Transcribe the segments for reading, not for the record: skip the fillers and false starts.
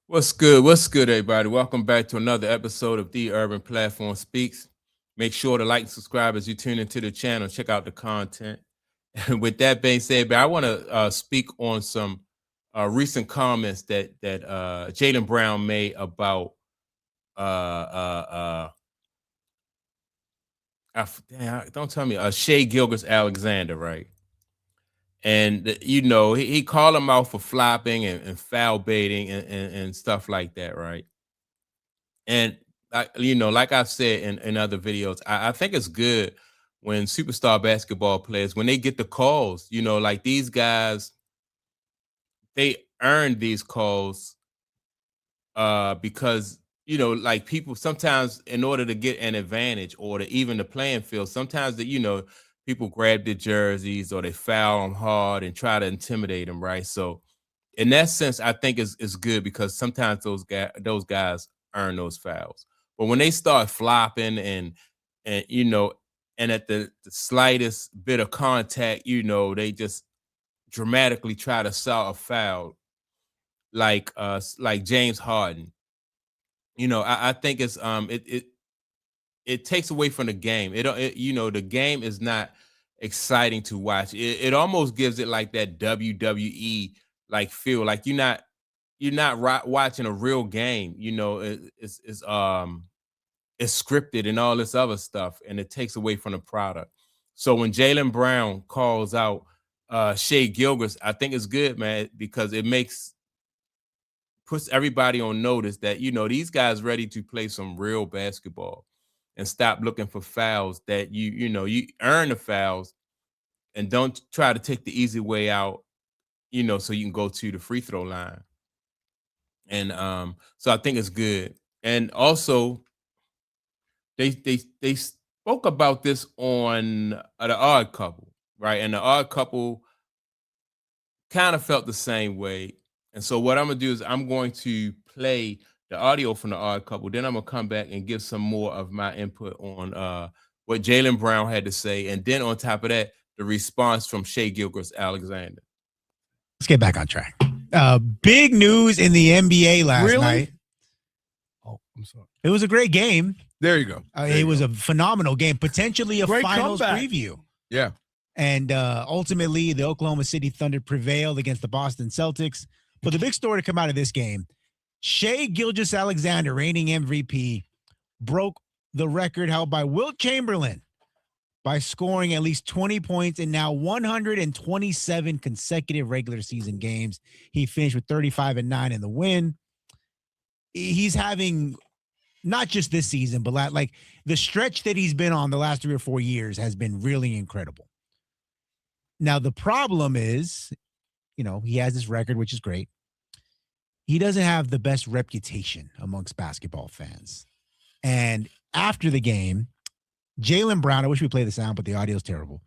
What's good? What's good, everybody? Welcome back to another episode of The Urban Platform Speaks. Make sure to like and subscribe as you tune into the channel. Check out the content. And with that being said, I want to speak on some recent comments that Jaylen Brown made about don't tell me Shea Gilgis Alexander, right? And he called him out for flopping and foul baiting and stuff like that, right? And like I've said in other videos, I think it's good when superstar basketball players, when they get the calls, like these guys, they earn these calls because like people sometimes, in order to get an advantage or to even the playing field, sometimes that people grab their jerseys or they foul them hard and try to intimidate them, right? So in that sense, I think it's good because sometimes those guys earn those fouls. But when they start flopping and and at the slightest bit of contact, they just dramatically try to sell a foul, like James Harden. I think it takes away from the game. The game is not exciting to watch. It almost gives it like that WWE like feel, like you're not watching a real game. It's scripted and all this other stuff, and it takes away from the product. So when Jaylen Brown calls out Shea Gilgis, I think it's good, man, because it puts everybody on notice that these guys ready to play some real basketball and stop looking for fouls, that you earn the fouls and don't try to take the easy way out, so you can go to the free throw line. And so I think it's good. And also they spoke about this on The Odd Couple, right? And The Odd Couple kind of felt the same way. And so what I'm gonna do is I'm going to play the audio from The Odd Couple. Then I'm gonna come back and give some more of my input on what Jaylen Brown had to say, and then on top of that, the response from Shea Gilgis Alexander. Let's get back on track. Big news in the NBA last night. Oh, I'm sorry. It was a great game. There you go. It was a phenomenal game, potentially a Great finals comeback. preview. Yeah. And ultimately, the Oklahoma City Thunder prevailed against the Boston Celtics. But the big story to come out of this game, Shea Gilgeous Alexander, reigning MVP, broke the record held by Wilt Chamberlain by scoring at least 20 points in now 127 consecutive regular season games. He finished with 35-9 in the win. He's having not just this season, but like the stretch that he's been on the last 3 or 4 years has been really incredible. Now, the problem is, he has this record, which is great. He doesn't have the best reputation amongst basketball fans. And after the game, Jaylen Brown, I wish we played the sound, but the audio is terrible,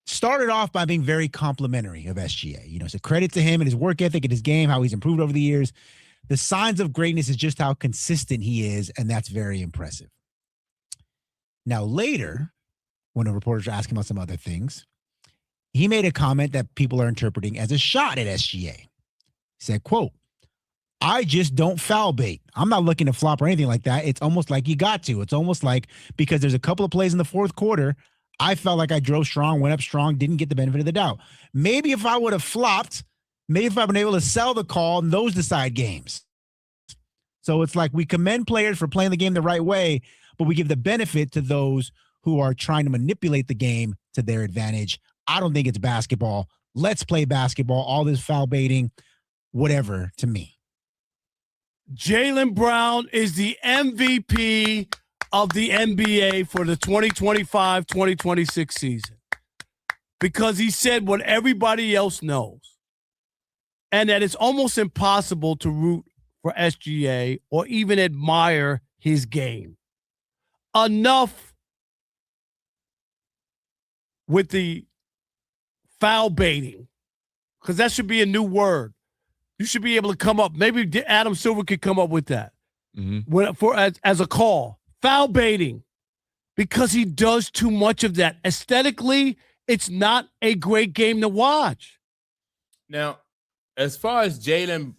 started off by being very complimentary of SGA. So credit to him and his work ethic and his game, how he's improved over the years. The signs of greatness is just how consistent he is, and that's very impressive. Now, later, when the reporters are asking about some other things, he made a comment that people are interpreting as a shot at SGA. He said, quote, "I just don't foul bait. I'm not looking to flop or anything like that. It's almost like you got to. It's almost like because there's a couple of plays in the fourth quarter, I felt like I drove strong, went up strong, didn't get the benefit of the doubt. Maybe if I would have flopped, maybe if I've been able to sell the call, and those decide games." So it's like we commend players for playing the game the right way, but we give the benefit to those who are trying to manipulate the game to their advantage. I don't think it's basketball. Let's play basketball. All this foul baiting, whatever, to me. Jaylen Brown is the MVP of the NBA for the 2025-2026 season because he said what everybody else knows, and that it's almost impossible to root for SGA or even admire his game. Enough with the foul baiting, because that should be a new word. You should be able to come up. Maybe Adam Silver could come up with that as a call. Foul baiting, because he does too much of that. Aesthetically, it's not a great game to watch. Now, as far as Jaylen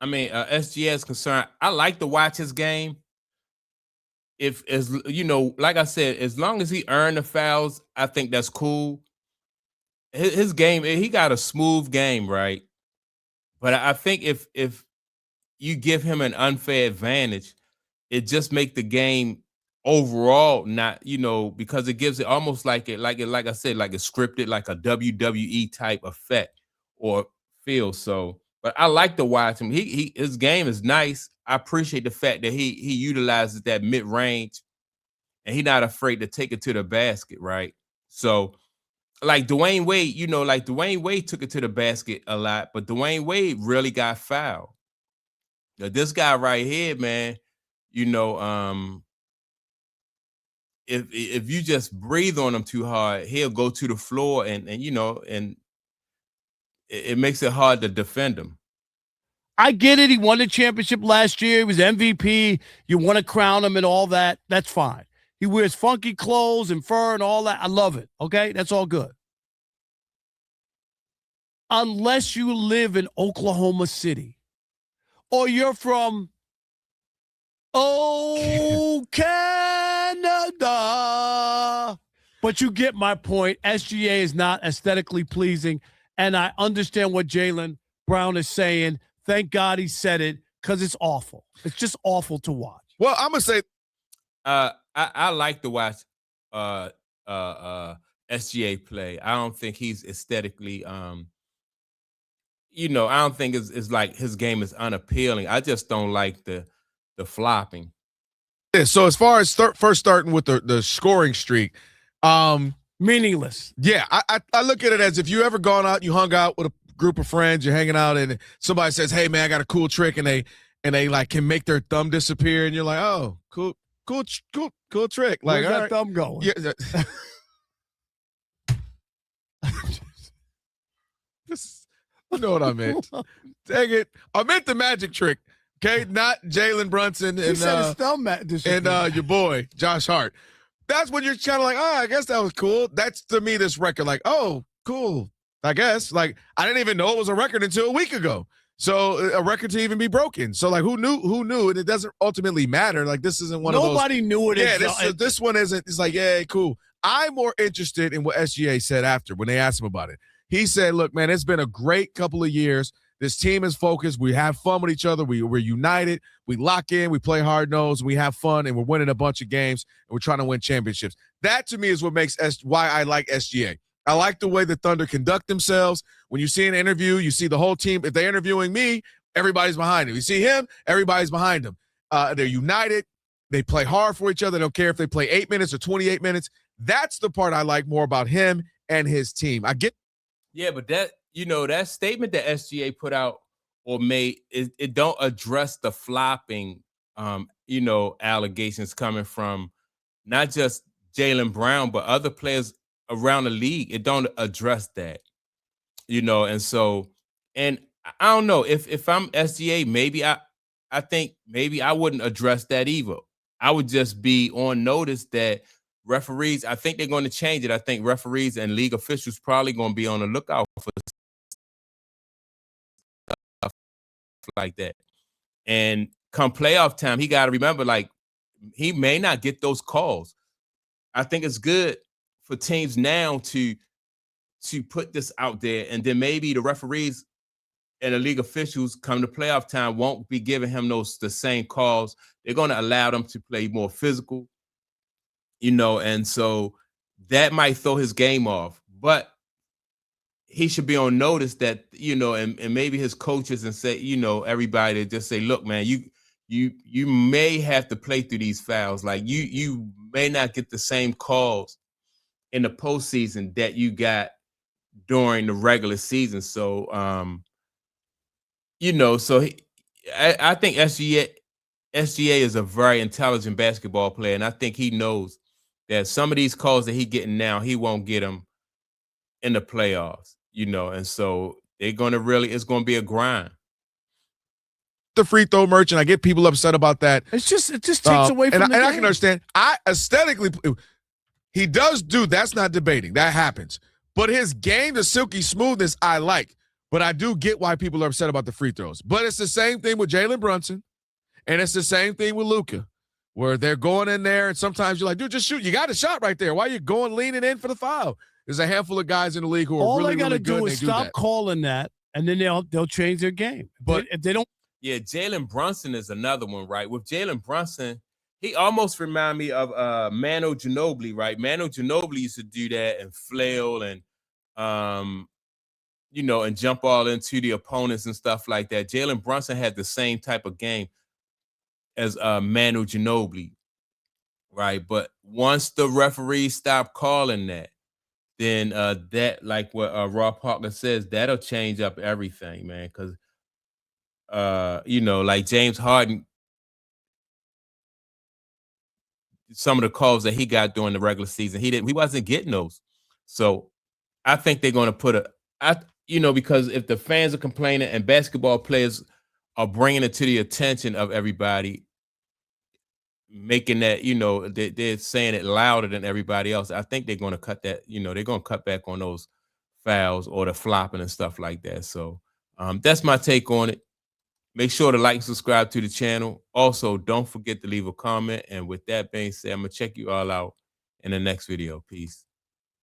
I mean, SGA is concerned, I like to watch his game. If as you know, like I said, as long as he earned the fouls, I think that's cool. His game, he got a smooth game, right? But I think if you give him an unfair advantage, it just make the game overall not, because it gives it almost like I said, like a scripted, like a WWE type effect or feel. So, but I like to watch him. His game is nice. I appreciate the fact that he utilizes that mid range and he's not afraid to take it to the basket, right? So, like Dwayne Wade, like Dwayne Wade took it to the basket a lot, but Dwayne Wade really got fouled. Now, this guy right here, man, you know, if you just breathe on him too hard, he'll go to the floor and it makes it hard to defend him. I get it. He won the championship last year. He was MVP. You want to crown him and all that. That's fine. He wears funky clothes and fur and all that. I love it. Okay? That's all good. Unless you live in Oklahoma City or you're from Canada. But you get my point. SGA is not aesthetically pleasing, and I understand what Jaylen Brown is saying. Thank God he said it, because it's awful. It's just awful to watch. Well, I'm going to say I like to watch SGA play. I don't think he's aesthetically I don't think it's like his game is unappealing. I just don't like the flopping. Yeah, so as far as first starting with the scoring streak, meaningless. Yeah, I look at it as if you ever gone out, you hung out with a group of friends, you're hanging out, and somebody says, "Hey man, I got a cool trick," and they like can make their thumb disappear, and you're like, "Oh, cool trick." Like, where's that thumb going? Yeah. You know what I meant. Dang it. I meant the magic trick. Okay, not Jalen Brunson and your boy Josh Hart. That's when you're kind of like, oh, I guess that was cool. That's to me this record, like, oh, cool. I guess, like, I didn't even know it was a record until a week ago. So a record to even be broken. So like, who knew? And it doesn't ultimately matter. Like, this isn't one of those. Nobody knew it. Yeah, this one isn't. It's like, yeah, cool. I'm more interested in what SGA said after when they asked him about it. He said, look, man, it's been a great couple of years. This team is focused. We have fun with each other. We're united. We lock in. We play hard-nosed. We have fun, and we're winning a bunch of games, and we're trying to win championships. That, to me, is what makes why I like SGA. I like the way the Thunder conduct themselves. When you see an interview, you see the whole team. If they're interviewing me, everybody's behind him. You see him, everybody's behind him. They're united. They play hard for each other. They don't care if they play 8 minutes or 28 minutes. That's the part I like more about him and his team. Yeah, but that statement that SGA put out or made, it don't address the flopping, allegations coming from not just Jaylen Brown, but other players around the league. It don't address that, and so, and I don't know if I'm SGA, maybe I think maybe I wouldn't address that either. I would just be on notice that referees, I think they're going to change it. I think referees and league officials probably going to be on the lookout for stuff like that. And come playoff time, he got to remember, like, he may not get those calls. I think it's good for teams now to put this out there, and then maybe the referees and the league officials come to playoff time won't be giving him the same calls. They're going to allow them to play more physical. And so that might throw his game off, but he should be on notice that, and maybe his coaches and say, everybody just say, look, man, you may have to play through these fouls. Like you may not get the same calls in the postseason that you got during the regular season. So, I think SGA is a very intelligent basketball player, and I think he knows that some of these calls that he's getting now, he won't get them in the playoffs, and so it's going to be a grind. The free throw merchant, I get people upset about that. It just takes away from the game. I can understand. Aesthetically, he does do, that's not debating. That happens. But his game, the silky smoothness, I like. But I do get why people are upset about the free throws. But it's the same thing with Jalen Brunson, and it's the same thing with Luka, where they're going in there, and sometimes you're like, dude, just shoot. You got a shot right there. Why are you going leaning in for the foul? There's a handful of guys in the league who are All really, they got to really good. do is stop calling that, and then they'll change their game. But if they don't, yeah, Jalen Brunson is another one, right? With Jalen Brunson, he almost remind me of Manu Ginobili, right? Manu Ginobili used to do that and flail and and jump all into the opponents and stuff like that. Jalen Brunson had the same type of game as Manu Ginobili, right? But once the referees stop calling that, then that, like what Rob Parker says, that'll change up everything, man. Because like James Harden, some of the calls that he got during the regular season, he wasn't getting those. So I think they're going to put because if the fans are complaining and basketball players are bringing it to the attention of everybody, making that, they're saying it louder than everybody else, I think they're going to cut that, they're going to cut back on those fouls or the flopping and stuff like that. So that's my take on it. Make sure to like and subscribe to the channel. Also, don't forget to leave a comment. And with that being said, I'm going to check you all out in the next video. Peace.